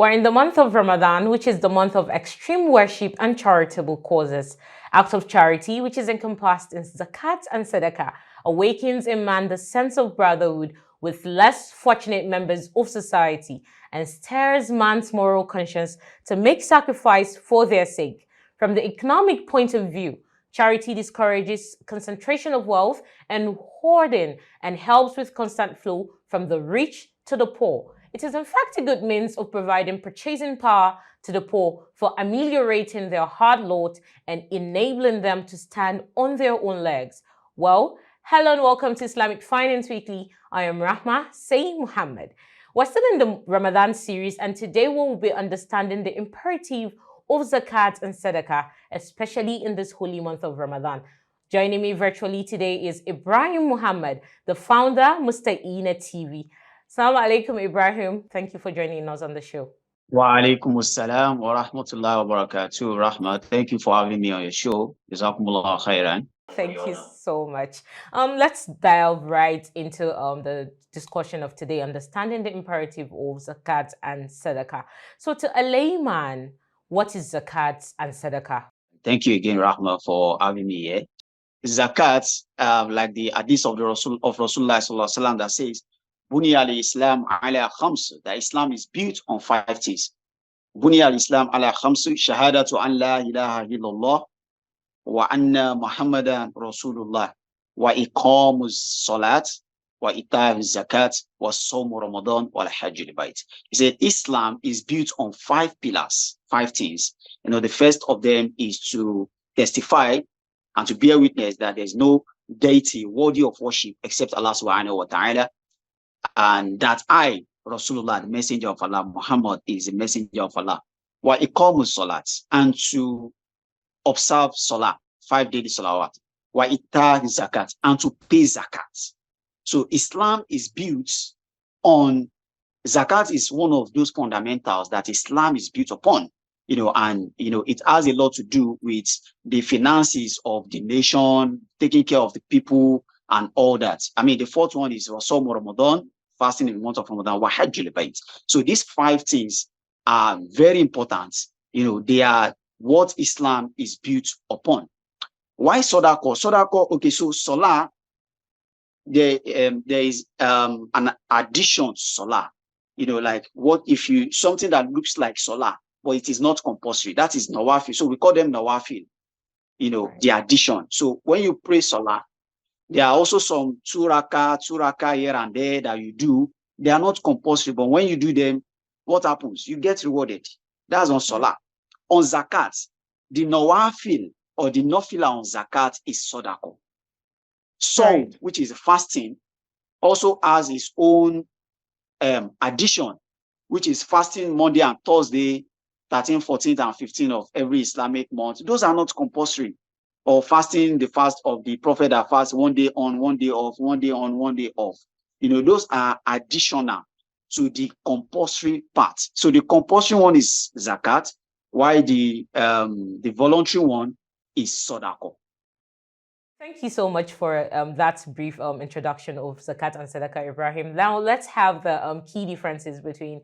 We're in the month of Ramadan, which is the month of extreme worship and charitable causes. Acts of charity, which is encompassed in Zakat and Sadaqah, awakens in man the sense of brotherhood with less fortunate members of society and stirs man's moral conscience to make sacrifice for their sake. From the economic point of view, charity discourages concentration of wealth and hoarding and helps with constant flow from the rich to the poor. It is in fact a good means of providing purchasing power to the poor for ameliorating their hard lot and enabling them to stand on their own legs. Well, hello and welcome to Islamic Finance Weekly. I am Rahma Say Muhammad. We're still in the Ramadan series, and today we will be understanding the imperative of Zakat and Sadaqah, especially in this holy month of Ramadan. Joining me virtually today is Ibrahim Muhammad, the founder, Musta'ina TV. Assalamu alaikum, Ibrahim. Thank you for joining us on the show. Wa alaikum assalam wa rahmatullahi wa barakatuh. Rahma, thank you for having me on your show. Jazakumullah khairan. Thank you so much. Let's dive right into the discussion of today, understanding the imperative of Zakat and Sadaqah. So to a layman, what is Zakat and Sadaqah? Thank you again, Rahma, for having me here. Zakat, like the hadith of Rasulullah sallallahu alaihi wasallam that says, Buni al-Islam ala khams, that Islam is built on 5 things. Buni al-Islam ala khams, shahadatu an la ilaha illallah, wa anna Muhammadan Rasulullah, wa iqamus salat, wa ita'uz zakat, wa sawmu Ramadan, wa al-hajj al-bayt. He said Islam is built on 5 pillars, 5 things. The first of them is to testify and to bear witness that there's no deity worthy of worship except Allah subhanahu wa ta'ala, and that I, Rasulullah, the messenger of Allah, Muhammad is the messenger of Allah. Wa iqamus salat, and to observe salah, 5 daily salawat. Wa ita'uz zakat, and to pay zakat. So Islam is built on, zakat is one of those fundamentals that Islam is built upon. It has a lot to do with the finances of the nation, taking care of the people, and all that. The 4th one is Sawm Ramadan, fasting in the month of Ramadan, wa hajj al-bayt. So these 5 things are very important. They are what Islam is built upon. Why Sadaqah? Sadaqah, okay, so Salah, there is an addition to Salah. Like what if you, something that looks like Salah, but it is not compulsory. That is Nawafil. So we call them Nawafil, the addition. So when you pray Salah, there are also some 2 rakah here and there that you do. They are not compulsory, but when you do them, what happens? You get rewarded. That's on Salah. On Zakat, the Nawafil or the Nafila on Zakat is Sadaqah. Sawm, which is fasting, also has its own addition, which is fasting Monday and Thursday, 13th, 14th, and 15th of every Islamic month. Those are not compulsory. Or fasting the fast of the Prophet that fasts 1 day on, 1 day off, 1 day on, 1 day off. Those are additional to the compulsory part. So the compulsory one is Zakat, while the voluntary one is Sadaqah. Thank you so much for that brief introduction of Zakat and Sadaqah, Ibrahim. Now let's have the key differences between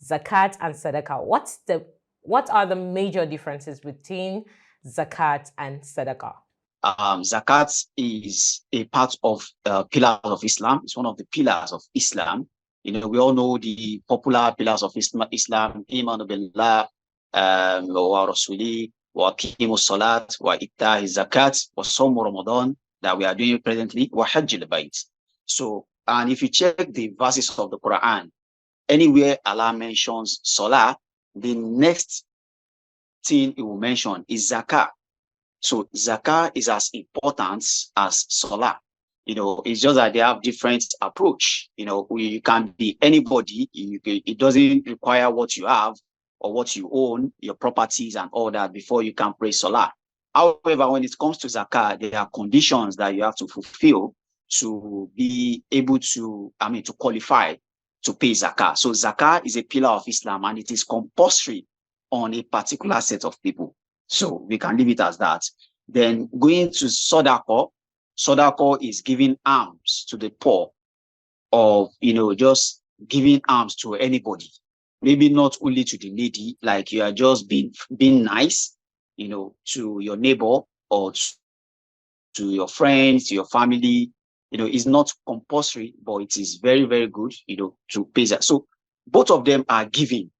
Zakat and Sadaqah. What are the major differences between Zakat and Sadaqah? Zakat is a part of pillars of Islam. It's one of the pillars of Islam. We all know the popular pillars of Islam: Iman billah, wa rasuli, wa aqimus salat, wa ita'uz zakat, wa sawm Ramadan, that we are doing presently, wa hajj al-bayt. So, and if you check the verses of the Quran, anywhere Allah mentions Salah, the next thing it will mention is Zakah. So Zakah is as important as Salah. It's just that they have different approach. You can be anybody. It doesn't require what you have or what you own, your properties and all that, before you can pray Salah. However, when it comes to Zakah, there are conditions that you have to fulfill to be able to, to qualify to pay Zakah. So Zakah is a pillar of Islam, and it is compulsory on a particular set of people. So we can leave it as that. Then going to Sadaqah, Sadaqah is giving alms to the poor, or just giving alms to anybody, maybe not only to the needy, like you are just being nice, to your neighbor or to your friends, to your family, is not compulsory, but it is very, very good, to pay that. So both of them are giving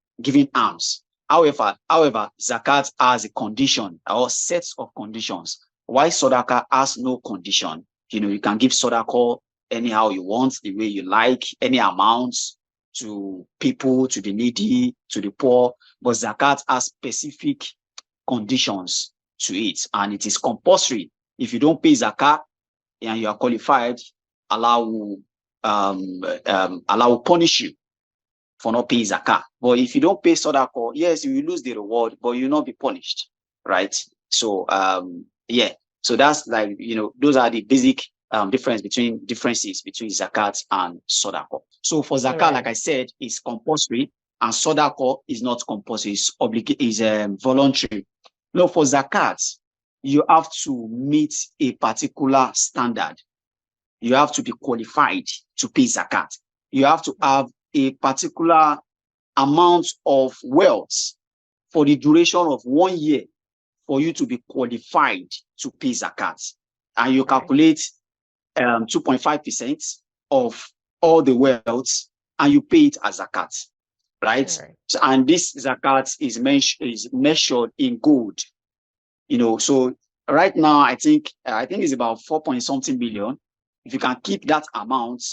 alms. However, zakat has a condition or sets of conditions. Why sadaqah has no condition? You can give sadaqah anyhow you want, the way you like, any amounts to people, to the needy, to the poor. But zakat has specific conditions to it, and it is compulsory. If you don't pay zakat and you are qualified, Allah will punish you for not paying zakat. But if you don't pay sadaqah, yes, you will lose the reward, but you will not be punished, right? So yeah, so that's like, those are the basic differences between zakat and sadaqah. So for zakat, like I said, it's compulsory, and sadaqah is not compulsory; it's voluntary. No, for zakat, you have to meet a particular standard. You have to be qualified to pay zakat. You have to have a particular amount of wealth for the duration of 1 year for you to be qualified to pay zakat. And you calculate 2.5% of all the wealth and you pay it as zakat, right? So, and this zakat is measured in gold. So right now, I think it's about 4 point something billion. If you can keep that amount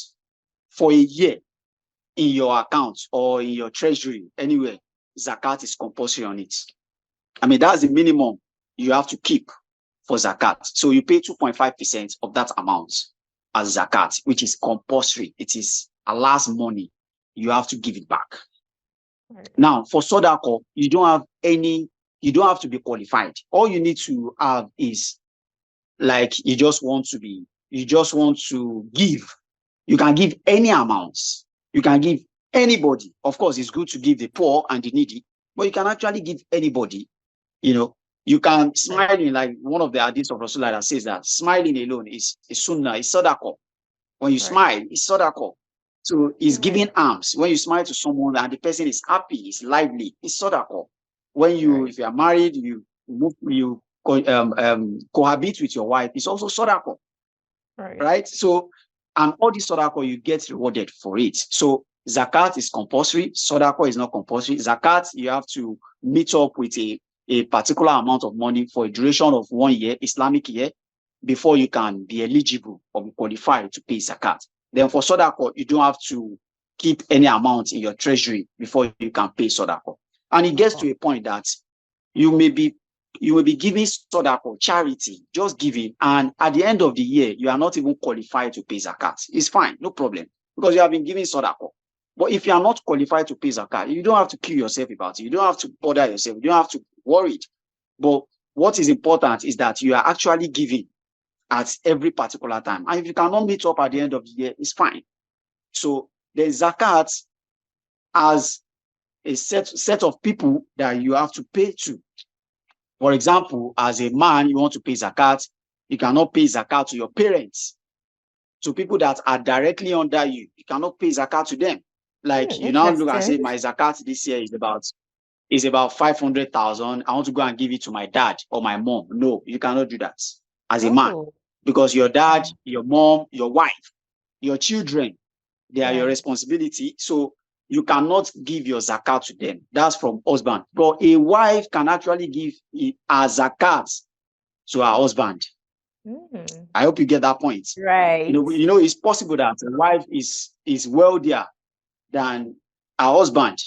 for a year in your account or in your treasury, anywhere, zakat is compulsory on it. I mean, that's the minimum you have to keep for zakat. So you pay 2.5% of that amount as zakat, which is compulsory. It is Allah's money. You have to give it back. Now, for sadaqah, you don't have to be qualified. All you need to have is, like, you just want to give. You can give any amounts. You can give anybody. Of course, it's good to give the poor and the needy, but you can actually give anybody. You can smiling, like one of the hadiths of Rasulullah that says that smiling alone is sunnah, is sadaqah. When you smile, it's sadaqah. So it's giving alms. When you smile to someone and the person is happy, is lively, it's sadaqah. When if you are married, you cohabit with your wife, it's also sadaqah. Right? So, and all this sadaqah, you get rewarded for it. So zakat is compulsory, sadaqah is not compulsory. Zakat, you have to meet up with a particular amount of money for a duration of 1 year, Islamic year, before you can be eligible or be qualified to pay zakat. Then for sadaqah, you don't have to keep any amount in your treasury before you can pay sadaqah. And it gets to a point that you may be giving sadaqah, charity, just giving, and at the end of the year, you are not even qualified to pay zakat. It's fine, no problem, because you have been giving sadaqah. But if you are not qualified to pay zakat, you don't have to kill yourself about it. You don't have to bother yourself. You don't have to worry. But what is important is that you are actually giving at every particular time. And if you cannot meet up at the end of the year, it's fine. So the zakat as a set of people that you have to pay to. For example, as a man, you want to pay zakat, you cannot pay zakat to your parents. To people that are directly under you, you cannot pay zakat to them. Like, you now look and say, my zakat this year is about 500,000. I want to go and give it to my dad or my mom. No, you cannot do that as a man, because your dad, your mom, your wife, your children, they are your responsibility. So you cannot give your zakat to them. That's from husband. But a wife can actually give a zakat to her husband. I hope you get that point. Right. It's possible that a wife is wealthier than her husband.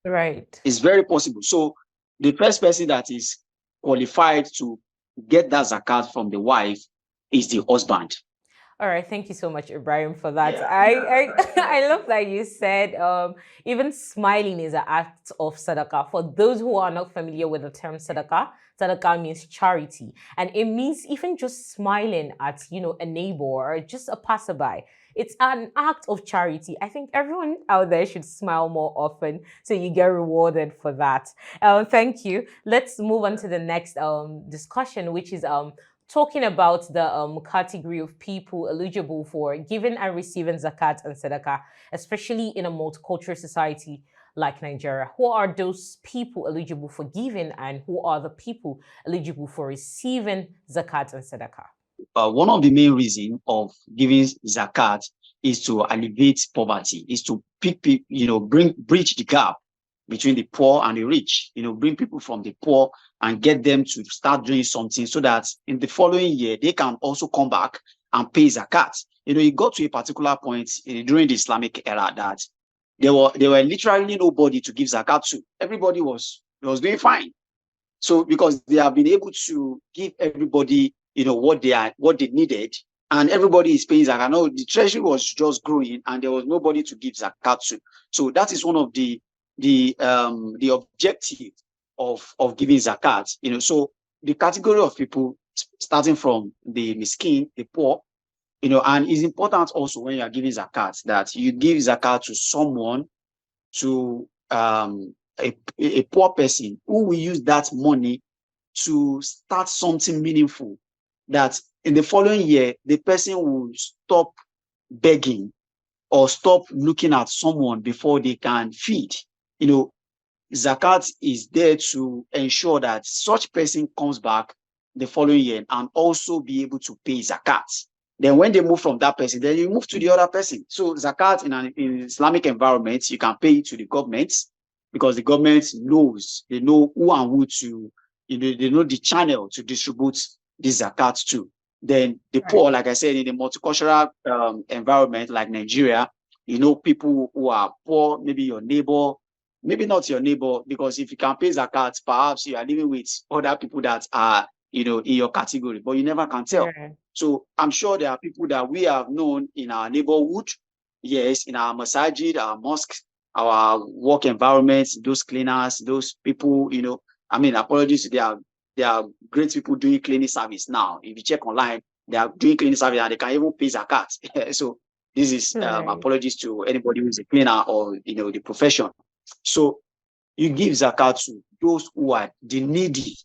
Right. It's very possible. So the first person that is qualified to get that zakat from the wife is the husband. All right, thank you so much, Ibrahim, for that. I love that you said even smiling is an act of sadaqah. For those who are not familiar with the term sadaqah, sadaqah means charity, and it means even just smiling at a neighbor or just a passerby. It's an act of charity. I think everyone out there should smile more often so you get rewarded for that. Thank you. Let's move on to the next discussion, which is talking about the category of people eligible for giving and receiving zakat and sadaqah, especially in a multicultural society. like Nigeria? Who are those people eligible for giving, and who are the people eligible for receiving zakat and sadaqah? One of the main reasons of giving zakat is to alleviate poverty, is to bridge the gap between the poor and the rich, bring people from the poor and get them to start doing something so that in the following year, they can also come back and pay zakat. It got to a particular point during the Islamic era that there were literally nobody to give zakat to. Everybody was doing fine. So because they have been able to give everybody, what they needed, and everybody is paying zakat. No, the treasury was just growing, and there was nobody to give zakat to. So that is one of the objective of giving zakat. So the category of people starting from the miskin, the poor, and it's important also when you are giving zakat that you give zakat to someone, to a poor person who will use that money to start something meaningful, that in the following year, the person will stop begging or stop looking at someone before they can feed. Zakat is there to ensure that such person comes back the following year and also be able to pay zakat. Then when they move from that person, then you move to the other person. So zakat in an Islamic environment, you can pay it to the government because the government knows, they know who and who to, they know the channel to distribute the zakat to. Then the poor, like I said, in a multicultural environment like Nigeria, people who are poor, maybe your neighbor, maybe not your neighbor, because if you can pay zakat, perhaps you are living with other people that are, in your category, but you never can tell. Yeah. So I'm sure there are people that we have known in our neighborhood, yes, in our masajid, our mosques, our work environments, those cleaners, those people, apologies, they are great people doing cleaning service now. If you check online, they are doing cleaning service and they can even pay zakat. So this is apologies to anybody who is a cleaner or, the profession. So you give zakat to those who are the needy.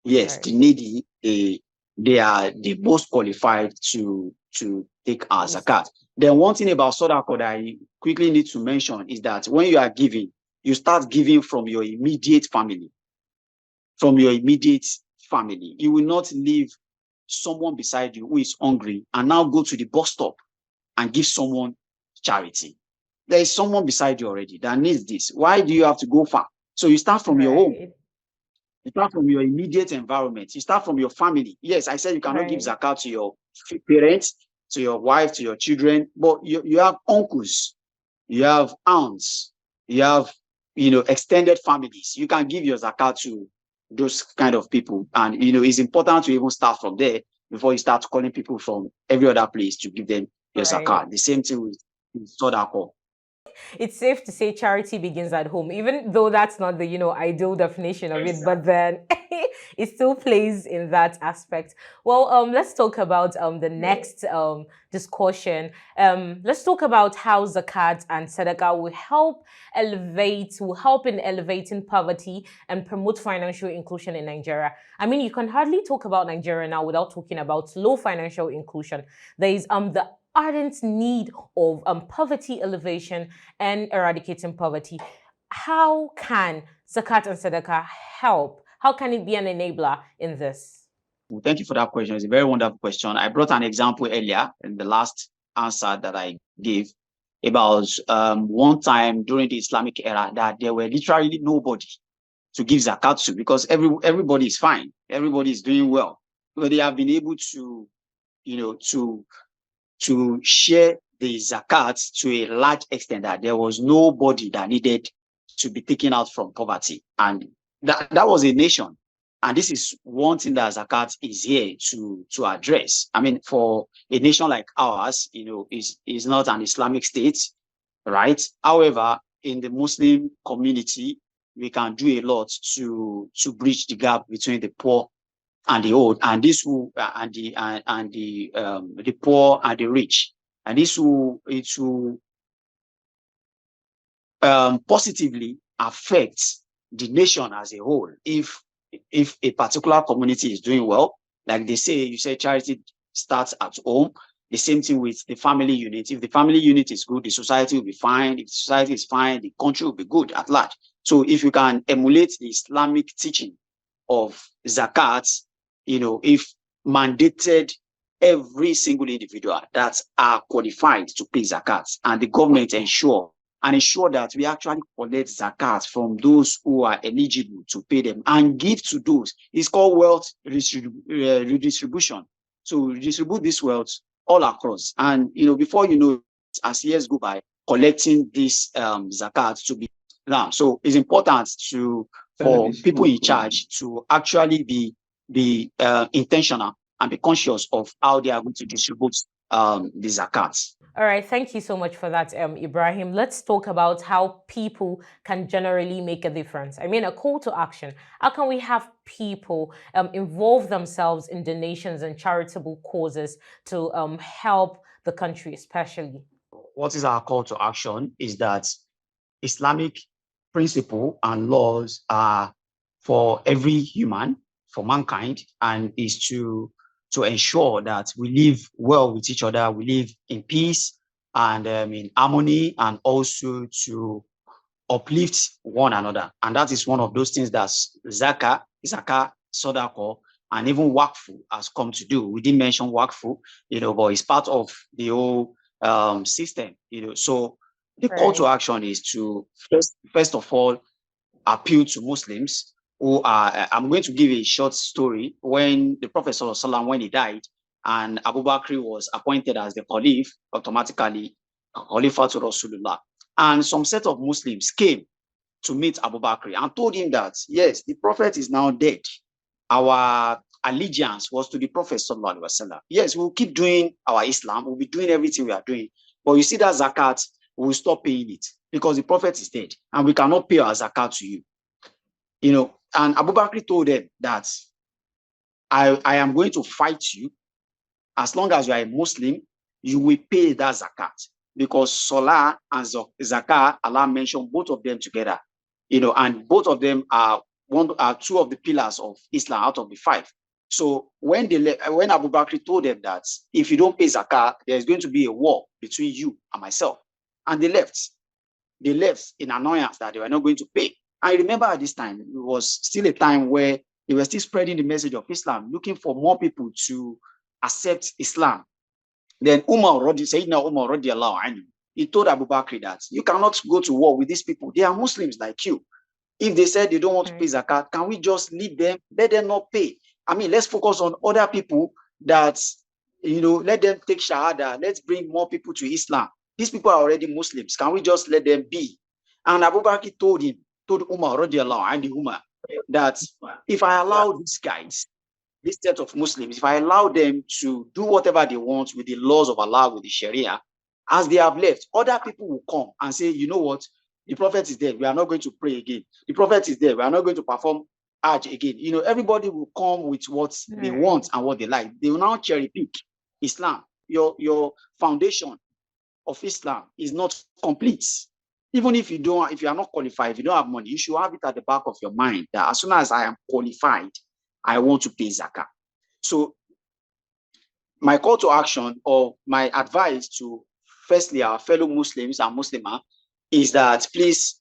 Yes, the needy, they are the most qualified to take our zakat. Then one thing about sadaqah that I quickly need to mention is that when you are giving, you start giving from your immediate family. From your immediate family. You will not leave someone beside you who is hungry and now go to the bus stop and give someone charity. There is someone beside you already that needs this. Why do you have to go far? So you start from your home. You start from your immediate environment. You start from your family. Yes, I said you cannot give zakat to your parents, to your wife, to your children, but you have uncles, you have aunts, you have, extended families. You can give your zakat to those kind of people. And, it's important to even start from there before you start calling people from every other place to give them your zakat. The same thing with sadaqah. It's safe to say charity begins at home, even though that's not the ideal definition of it, but then it still plays in that aspect. Well, let's talk about the next discussion. Let's talk about how zakat and sadaqah will help in elevating poverty and promote financial inclusion in Nigeria. I mean, you can hardly talk about Nigeria now without talking about low financial inclusion. There is the ardent need of poverty elevation and eradicating poverty. How can zakat and sadaqah help? How can it be an enabler in this? Well, thank you for that question. It's a very wonderful question. I brought an example earlier in the last answer that I gave about one time during the Islamic era that there were literally nobody to give zakat to because everybody is fine. Everybody is doing well. But they have been able to, to share the zakat to a large extent that there was nobody that needed to be taken out from poverty. And that was a nation. And this is one thing that zakat is here to address. I mean, for a nation like ours, is not an Islamic state, right? However, in the Muslim community, we can do a lot to bridge the gap between the poor and the old, and this will the poor and the rich, and it will positively affect the nation as a whole. If a particular community is doing well, like they say, you say charity starts at home. The same thing with the family unit. If the family unit is good, the society will be fine. If the society is fine, the country will be good at large. So if you can emulate the Islamic teaching of zakat, if mandated every single individual that are qualified to pay zakat, and the government ensure that we actually collect zakat from those who are eligible to pay them and give to those. It's called wealth redistribution. So redistribute this wealth all across. And before you know, as years go by, collecting this zakat to be done. So it's important for people in charge to actually be intentional and be conscious of how they are going to distribute the zakat. All right, thank you so much for that, Ibrahim. Let's talk about how people can generally make a difference. I mean, a call to action. How can we have people involve themselves in donations and charitable causes to help the country, especially? What is our call to action is that Islamic principle and laws are for every human, for mankind, and is to ensure that we live well with each other, we live in peace and in harmony, and also to uplift one another. And that is one of those things that Zakat, Sadaqah, and even Waqfu has come to do. We didn't mention Waqfu, but it's part of the whole system, So the call to action is to first of all appeal to Muslims who are. I'm going to give a short story. When the Prophet Sallallahu Alaihi Wasallam, when he died, and Abu Bakr was appointed as the Caliph, automatically Khalifa to Rasulullah, and some set of Muslims came to meet Abu Bakr and told him that yes, the Prophet is now dead. Our allegiance was to the Prophet Sallallahu Alaihi Wasallam. Yes, we'll keep doing our Islam, we'll be doing everything we are doing, but you see that zakat, we'll stop paying it because the Prophet is dead and we cannot pay our zakat to you. And Abu Bakr told them that I am going to fight you. As long as you are a Muslim, you will pay that zakat, because Salah and zakat, Allah mentioned both of them together, and both of them are two of the pillars of Islam out of the 5. So when Abu Bakr told them that if you don't pay zakat, there's going to be a war between you and myself, and they left in annoyance that they were not going to pay. I remember at this time, it was still a time where they were still spreading the message of Islam, looking for more people to accept Islam. Then Sayyidina Umar radiallahu anhu, he told Abu Bakr that you cannot go to war with these people. They are Muslims like you. If they said they don't want to pay zakat, can we just leave them, let them not pay? I mean, let's focus on other people that, let them take Shahada. Let's bring more people to Islam. These people are already Muslims. Can we just let them be? And Abu Bakr told Umar radiallahu anhu that if I allow these guys, this set of Muslims, if I allow them to do whatever they want with the laws of Allah, with the Sharia, as they have left, other people will come and say, you know what, the Prophet is dead, we are not going to pray again. The Prophet is dead, we are not going to perform Hajj again. Everybody will come with what they want and what they like. They will now cherry pick Islam. Your foundation of Islam is not complete. Even if you are not qualified, if you don't have money, you should have it at the back of your mind that as soon as I am qualified, I want to pay zakat. So my call to action, or my advice to firstly our fellow Muslims and Muslimah, is that please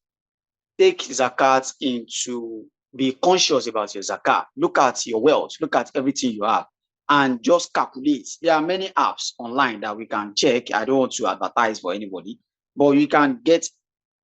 take zakat into, be conscious about your zakat. Look at your wealth, look at everything you have, and just calculate. There are many apps online that we can check. I don't want to advertise for anybody, but you can get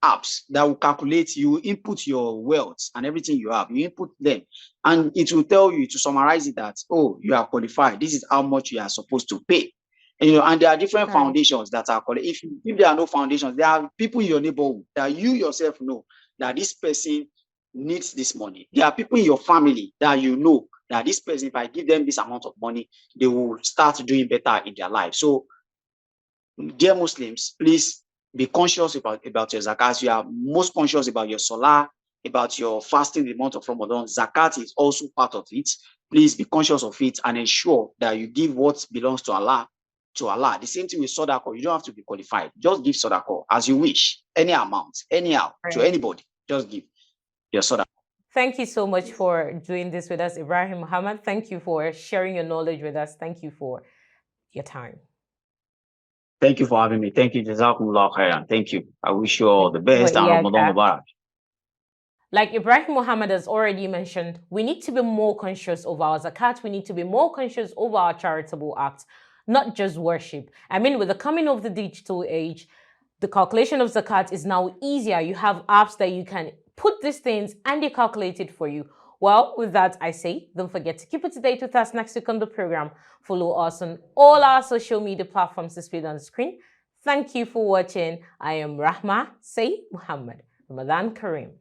apps that will calculate. You input your wealth and everything you have, you input them, and it will tell you, to summarize it, that you are qualified, this is how much you are supposed to pay. And there are different foundations that are called. If there are no foundations, there are people in your neighborhood that you yourself know that this person needs this money. There are people in your family that you know that this person, if I give them this amount of money, they will start doing better in their life. So dear Muslims, please be conscious about your zakat. You are most conscious about your salah, about your fasting in the month of Ramadan. Zakat is also part of it. Please be conscious of it and ensure that you give what belongs to Allah. The same thing with sadaqah. You don't have to be qualified. Just give sadaqah as you wish, any amount, anyhow, to anybody. Just give your sadaqah. Thank you so much for doing this with us, Ibrahim Muhammad. Thank you for sharing your knowledge with us. Thank you for your time. Thank you for having me. Thank you. Jazakumullah khairan. Thank you. I wish you all the best and Ramadan Yeah. Mubarak. Like Ibrahim Muhammad has already mentioned, we need to be more conscious of our zakat. We need to be more conscious of our charitable acts, not just worship. I mean, with the coming of the digital age, the calculation of zakat is now easier. You have apps that you can put these things and they calculate it for you. Well, with that, I say, don't forget to keep it to date with us next week on the program. Follow us on all our social media platforms displayed on the screen. Thank you for watching. I am Rahma Say Muhammad. Ramadan Kareem.